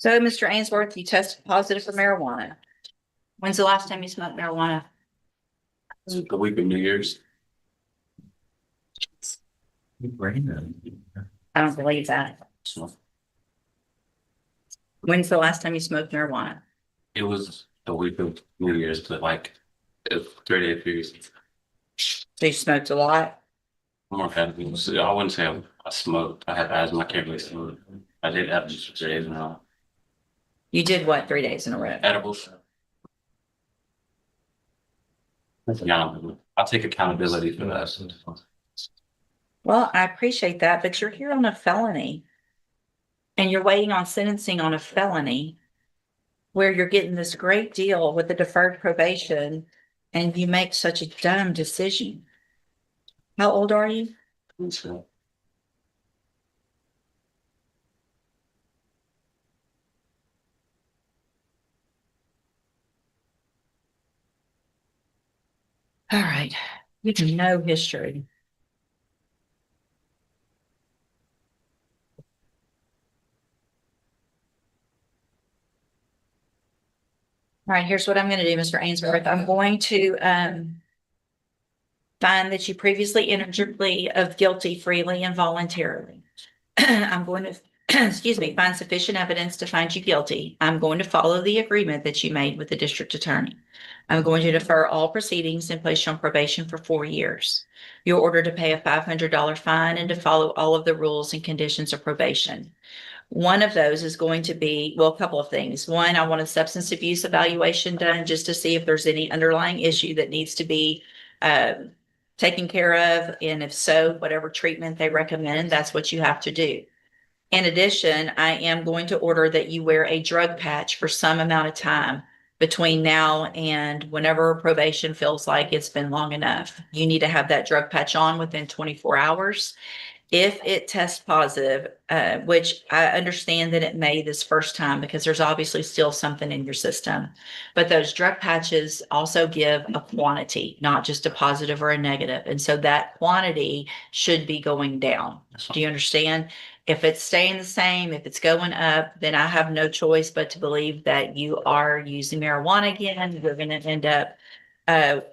So, Mr. Ainsworth, you tested positive for marijuana. When's the last time you smoked marijuana? The week of New Year's. I don't believe that. When's the last time you smoked marijuana? It was the week of New Year's, but like a 3-day period. So you smoked a lot? More edibles. I wouldn't say I smoked. I had asthma. I can't really smoke. I did edibles for 3 days in a row. You did what 3 days in a row? Edibles. Yeah, I take accountability for that. Well, I appreciate that, but you're here on a felony. And you're waiting on sentencing on a felony where you're getting this great deal with the deferred probation and you make such a dumb decision. How old are you? So, All right. You have no history. All right, here's what I'm going to do, Mr. Ainsworth. I'm going to find that you previously entered your plea of guilty freely and voluntarily. I'm going to, excuse me, find sufficient evidence to find you guilty. I'm going to follow the agreement that you made with the district attorney. I'm going to defer all proceedings and place you on probation for 4 years. You're ordered to pay a $500 fine and to follow all of the rules and conditions of probation. One of those is going to be, well, a couple of things. One, I want a substance abuse evaluation done just to see if there's any underlying issue that needs to be taken care of. And if so, whatever treatment they recommend, that's what you have to do. In addition, I am going to order that you wear a drug patch for some amount of time between now and whenever probation feels like it's been long enough. You need to have that drug patch on within 24 hours. If it tests positive, which I understand that it may this first time because there's obviously still something in your system, but those drug patches also give a quantity, not just a positive or a negative. And so that quantity should be going down. Do you understand? If it's staying the same, if it's going up, then I have no choice but to believe that you are using marijuana again. You're going to end up,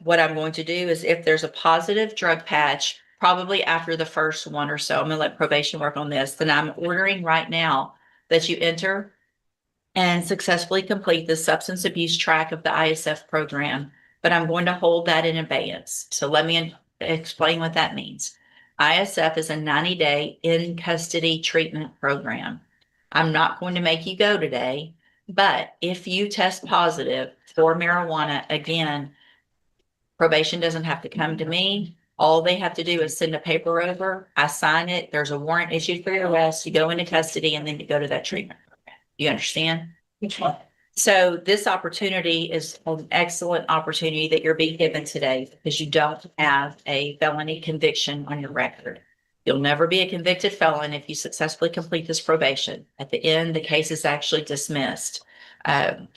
what I'm going to do is if there's a positive drug patch, probably after the first one or so, I'm gonna let probation work on this, then I'm ordering right now that you enter and successfully complete the substance abuse track of the ISF program, but I'm going to hold that in abeyance. So let me explain what that means. ISF is a 90-day in custody treatment program. I'm not going to make you go today, but if you test positive for marijuana, again, probation doesn't have to come to me. All they have to do is send a paper over. I sign it. There's a warrant issued for your arrest. You go into custody and then you go to that treatment program. You understand? So this opportunity is an excellent opportunity that you're being given today because you don't have a felony conviction on your record. You'll never be a convicted felon if you successfully complete this probation. At the end, the case is actually dismissed.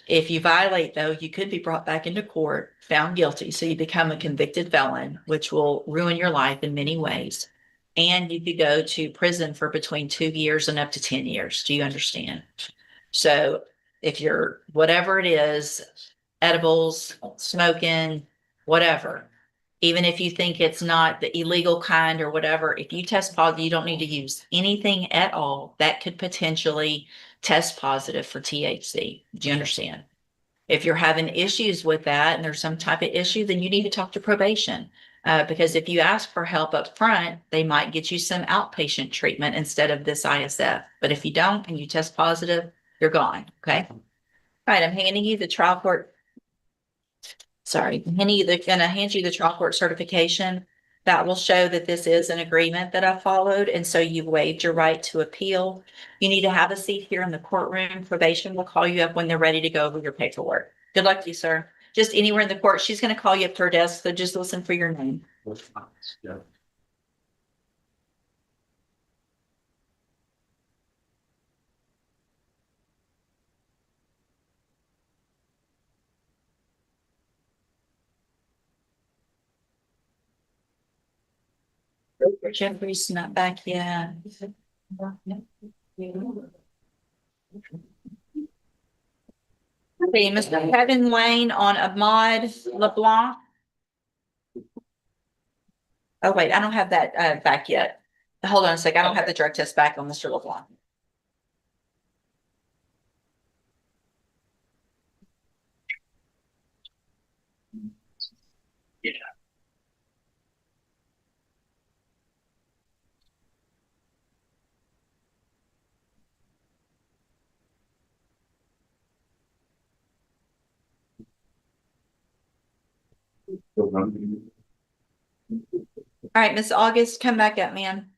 If you violate, though, you could be brought back into court, found guilty. So you become a convicted felon, which will ruin your life in many ways. And you could go to prison for between 2 years and up to 10 years. Do you understand? So if you're whatever it is, edibles, smoking, whatever, even if you think it's not the illegal kind or whatever, if you test positive, you don't need to use anything at all that could potentially test positive for THC. Do you understand? If you're having issues with that and there's some type of issue, then you need to talk to probation. Because if you ask for help up front, they might get you some outpatient treatment instead of this ISF. But if you don't and you test positive, you're gone. Okay. All right. I'm handing you the trial court. Sorry, I'm gonna hand you the trial court certification. That will show that this is an agreement that I followed. And so you've waived your right to appeal. You need to have a seat here in the courtroom. Probation will call you up when they're ready to go over your paperwork. Good luck to you, sir. Just anywhere in the court. She's going to call you up to her desk. So just listen for your name. yeah. Jeffrey's not back yet. Okay, Mr. Kevin Lane on Ahmad LeBlanc. Oh, wait, I don't have that back yet. Hold on a second. I don't have the drug test back on Mr. LeBlanc. Yeah. All right, Miss August, come back up, ma'am.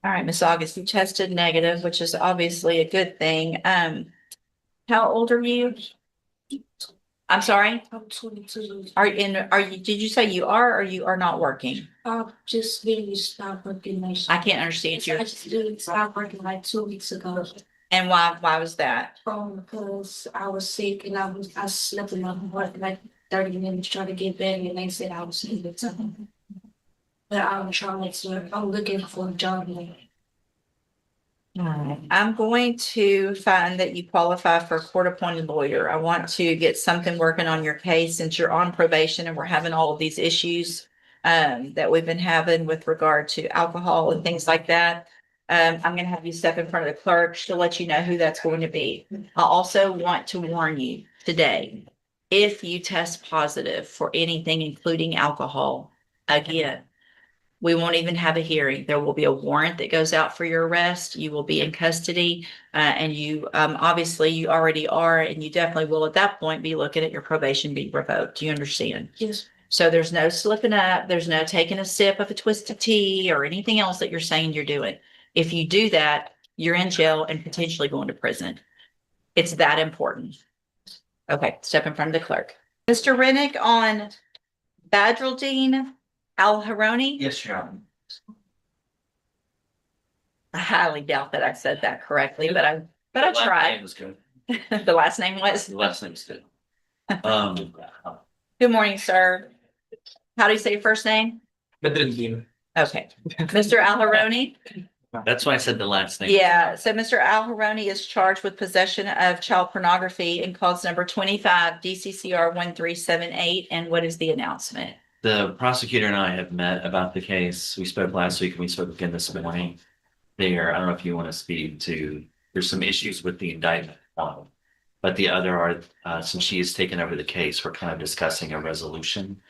All right, Miss August, you tested negative, which is obviously a good thing. How old are you? I'm sorry? I'm 22. Are you, did you say you are or you are not working? I just really stopped working like. I can't understand you. I just really stopped working like 2 weeks ago. And why was that? Because I was sick and I slept in my work like 30 minutes trying to get better and they said I was sick. But I'm looking for a job now. I'm going to find that you qualify for a court-appointed lawyer. I want to get something working on your case since you're on probation and we're having all of these issues that we've been having with regard to alcohol and things like that. I'm going to have you step in front of the clerk. She'll let you know who that's going to be. I also want to warn you today, if you test positive for anything, including alcohol, again, we won't even have a hearing. There will be a warrant that goes out for your arrest. You will be in custody, and you obviously you already are, and you definitely will at that point be looking at your probation being revoked. Do you understand? Yes. So there's no slipping up. There's no taking a sip of a twisted tea or anything else that you're saying you're doing. If you do that, you're in jail and potentially going to prison. It's that important. Okay, step in front of the clerk. Mr. Rennick on Badrildine Al-Haroni. Yes, Your Honor. I highly doubt that I said that correctly, but I The last tried. name was good. The last name was. The last name was good. Good morning, sir. How do you say your first name? Bedreddin. Okay, Mr. Al-Haroni. That's why I said the last name. Yeah, so Mr. Al-Haroni is charged with possession of child pornography in cause number 25 DCCR 1378. And what is the announcement? The prosecutor and I have met about the case. We spoke last week and we spoke again this morning. There, I don't know if you want to speak to, there's some issues with the indictment. But the other are, since she has taken over the case, we're kind of discussing a resolution.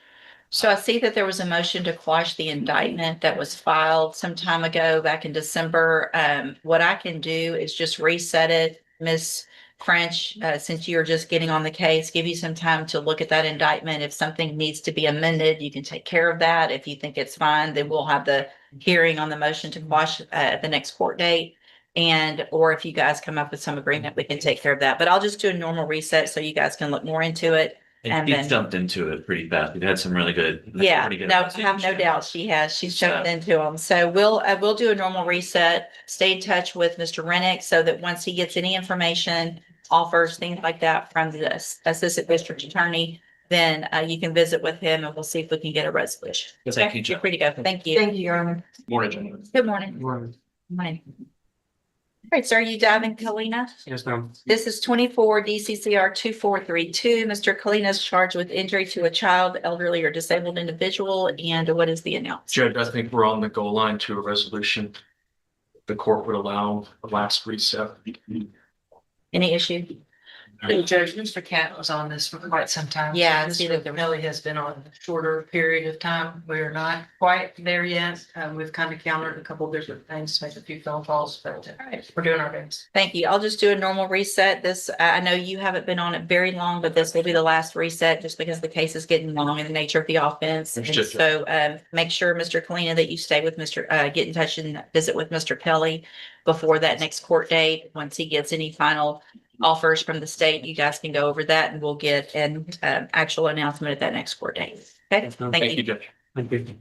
So I see that there was a motion to quash the indictment that was filed some time ago, back in December. What I can do is just reset it, Ms. French, since you're just getting on the case, give you some time to look at that indictment. If something needs to be amended, you can take care of that. If you think it's fine, then we'll have the hearing on the motion to quash at the next court date. Or if you guys come up with some agreement, we can take care of that. But I'll just do a normal reset so you guys can look more into it. And And she then- jumped into it pretty fast. We've had some really good. Yeah, pretty good no, I have no doubt she has. She's So- jumped into them. So we'll do a normal reset. Stay in touch with Mr. Rennick so that once he gets any information, offers, things like that from the assistant district attorney, then you can visit with him and we'll see if we can get a resolution. Thank you, You're Joe. free to go. Thank you. Thank you, Your Honor. Morning, gentlemen. Good morning. Morning. All right, sir, you diving, Kalina? Yes, ma'am. This is 24 DCCR 2432. Mr. Kalina is charged with injury to a child, elderly, or disabled individual. And what is the announcement? Judge, I think we're on the goal line to a resolution. The court would allow a last reset. Any issue? Judge, Mr. Cat was on this for quite some time. Yeah, I see that there Mr. was- Kelly has been on a shorter period of time. We're not quite there yet. We've kind of countered a couple different things, made a few phone calls, but All right. we're doing our best. Thank you. I'll just do a normal reset. This, I know you haven't been on it very long, but this will be the last reset just because the case is getting long in the nature of the offense. And Understood. so make sure, Mr. Kalina, that you stay with get in touch and visit with Mr. Kelly before that next court date. Once he gets any final offers from the state, you guys can go over that and we'll get an actual announcement at that next court date. Okay, Thank you, Judge. Thank you.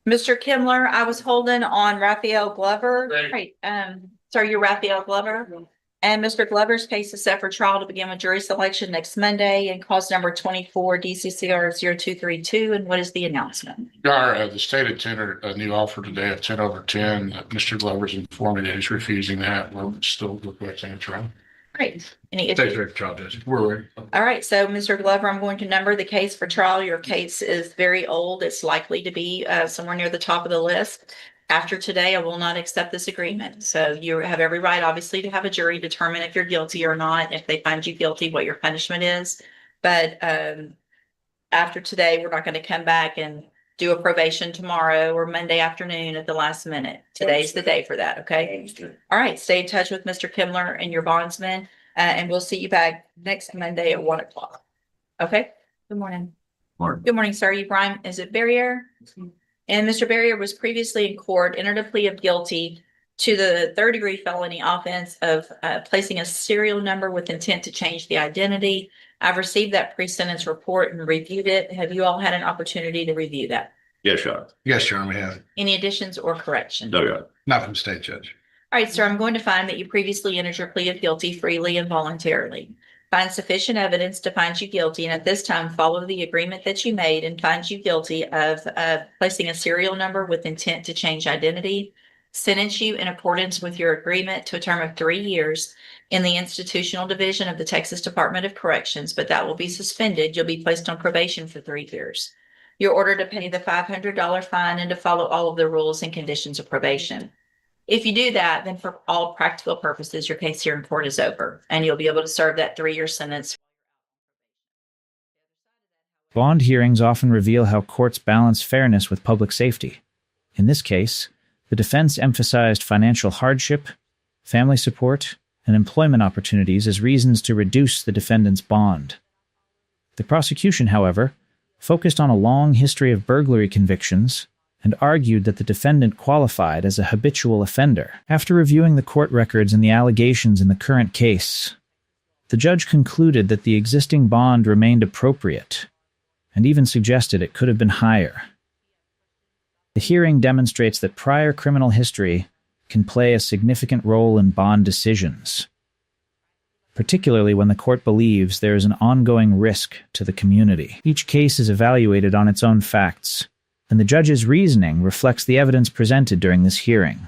Mr. Kimler, I was holding on Raphael Glover. Right. Right, sir, you're Raphael Glover? And Mr. Glover's case is set for trial to begin with jury selection next Monday and cause number 24 DCCR 0232. And what is the announcement? Your Honor, the state had tendered a new offer today of 10/10. Mr. Glover's informed me that he's refusing that. We're still requesting a trial. Great. Any State's ready for trial, Judge. We're ready. All right, so Mr. Glover, I'm going to number the case for trial. Your case is very old. It's likely to be somewhere near the top of the list. After today, I will not accept this agreement. So you have every right, obviously, to have a jury determine if you're guilty or not. If they find you guilty, what your punishment is. But after today, we're not going to come back and do a probation tomorrow or Monday afternoon at the last minute. Today's the day for that, okay? All right, stay in touch with Mr. Kimler and your bondsman, and we'll see you back next Monday at 1 o'clock. Okay? Good morning. Morning. Good morning, sir. You Brian, is it Barrier? And Mr. Barrier was previously in court, entered a plea of guilty to the third-degree felony offense of placing a serial number with intent to change the identity. I've received that pre-sentence report and reviewed it. Have you all had an opportunity to review that? Yes, Your Honor. Yes, Your Honor, we have. Any additions or corrections? No, Your Honor. Not from state judge. All right, sir, I'm going to find that you previously entered your plea of guilty freely and voluntarily. Find sufficient evidence to find you guilty, and at this time, follow the agreement that you made and find you guilty of placing a serial number with intent to change identity. Sentence you in accordance with your agreement to a term of 3 years in the institutional division of the Texas Department of Corrections, but that will be suspended. You'll be placed on probation for 3 years. You're ordered to pay the $500 fine and to follow all of the rules and conditions of probation. If you do that, then for all practical purposes, your case here in court is over and you'll be able to serve that 3-year sentence. Bond hearings often reveal how courts balance fairness with public safety. In this case, the defense emphasized financial hardship, family support, and employment opportunities as reasons to reduce the defendant's bond. The prosecution, however, focused on a long history of burglary convictions and argued that the defendant qualified as a habitual offender. After reviewing the court records and the allegations in the current case, the judge concluded that the existing bond remained appropriate and even suggested it could have been higher. The hearing demonstrates that prior criminal history can play a significant role in bond decisions, particularly when the court believes there is an ongoing risk to the community. Each case is evaluated on its own facts, and the judge's reasoning reflects the evidence presented during this hearing.